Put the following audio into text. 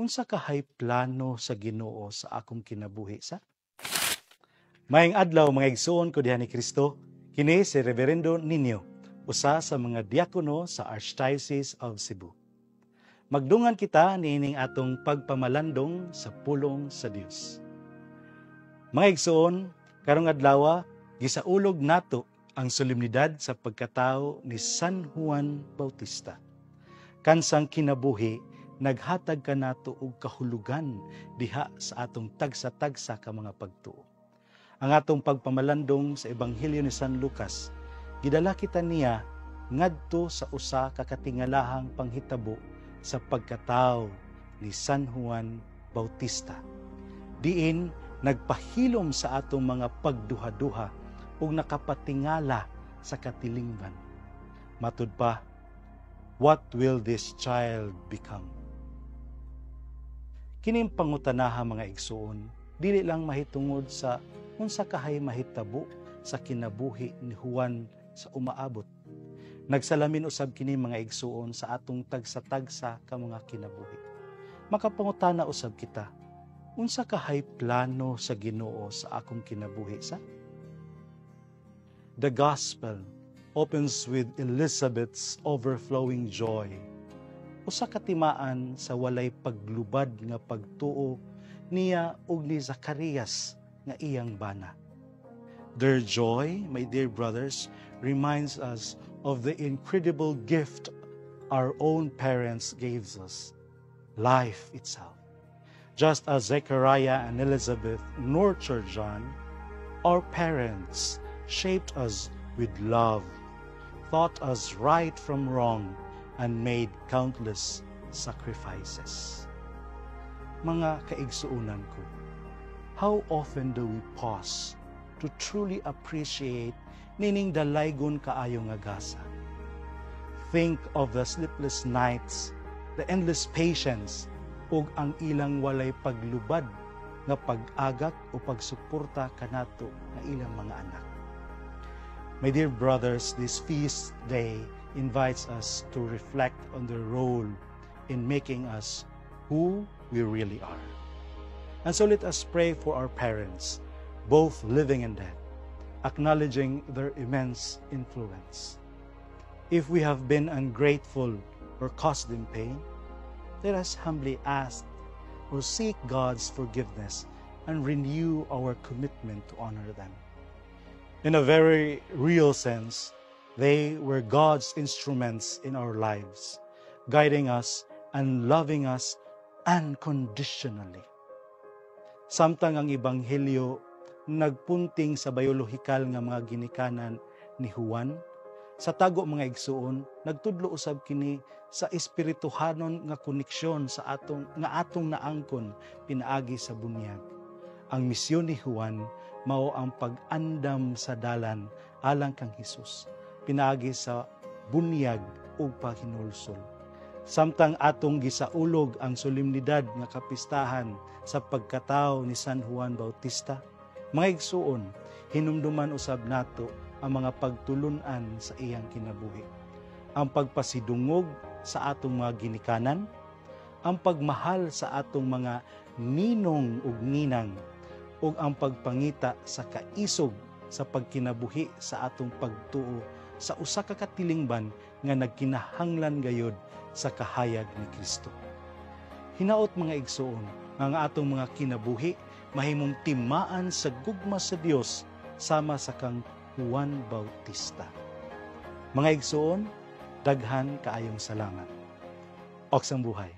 unsa kahay plano sa Ginoo sa akong kinabuhi sa? Maayong adlaw mga igsoon ko diha ni Kristo. Kini si Reverendo Nino, usa sa mga diakono sa Archdiocese of Cebu. Magdungan kita niining atong pagpamalandong sa pulong sa Dios. Mga igsoon, karong adlaw gisaulog nato ang solemnidad sa pagkatao ni San Juan Bautista. Kansang kinabuhi, naghatag ka nato og kahulugan diha sa atong tagsa-tagsa ka mga pagtuo. Ang atong pagpamalandong sa Ebanghelyo ni San Lucas, gidala kita niya ngadto sa usa ka katingalahang panghitabo sa pagkatao ni San Juan Bautista. Diin nagpahilom sa atong mga pagduha-duha ug nakapatingala sa katilingban. Matud pa, what will this child become? Kining pangutanaha mga igsoon, dili lang mahitungod sa unsa kahay mahitabo sa kinabuhi ni Juan sa umaabot. Nagsalamin usab kini mga igsoon sa atong tagsa-tagsa ka mga kinabuhi. Makapangutana usab kita, unsa kahay plano sa Ginoo sa akong kinabuhi sa? The Gospel opens with Elizabeth's overflowing joy. Usa ka timaan sa walay paglubad nga pagtuo niya ug ni Zacarias nga iyang bana. Their joy, my dear brothers, reminds us of the incredible gift our own parents gave us, life itself. Just as Zechariah and Elizabeth nurtured John, our parents shaped us with love, taught us right from wrong, and made countless sacrifices. Mga kaigsuunan ko, how often do we pause to truly appreciate nining dalaygon kaayo nga gasa? Think of the sleepless nights, the endless patience, ug ang ilang walay paglubad nga pag-agak o pagsuporta kanato nga ilang mga anak. My dear brothers, this feast day invites us to reflect on their role in making us who we really are. And so let us pray for our parents, both living and dead, acknowledging their immense influence. If we have been ungrateful or caused them pain, let us humbly ask or seek God's forgiveness and renew our commitment to honor them. In a very real sense, they were God's instruments in our lives, guiding us and loving us unconditionally. Samtang ang Ebanghelyo nagpunting sa biolohikal nga mga ginikanan ni Juan, sa tago mga igsuon, nagtudlo usab kini sa espirituhanon nga koneksyon sa atong naangkon pinaagi sa bunyag. Ang misyon ni Juan mao ang pag-andam sa dalan alang kang Hesus, pinaagi sa bunyag ug paghinulsol. Samtang atong gisaulog ang solemnidad nga kapistahan sa pagkatao ni San Juan Bautista, mga igsuon, hinumduman usab nato ang mga pagtulunan sa iyang kinabuhi. Ang pagpasidungog sa atong mga ginikanan, ang pagmahal sa atong mga ninong ug ninang, ug ang pagpangita sa kaisog sa pagkinabuhi sa atong pagtuo sa usa ka katilingban nga nagkinahanglan gayud sa kahayag ni Kristo. Hinaot mga igsoon nga ang atong mga kinabuhi mahimong timaan sa gugma sa Dios sama sa kang Juan Bautista. Mga igsoon, daghan kaayong salamat. Oksang buhay.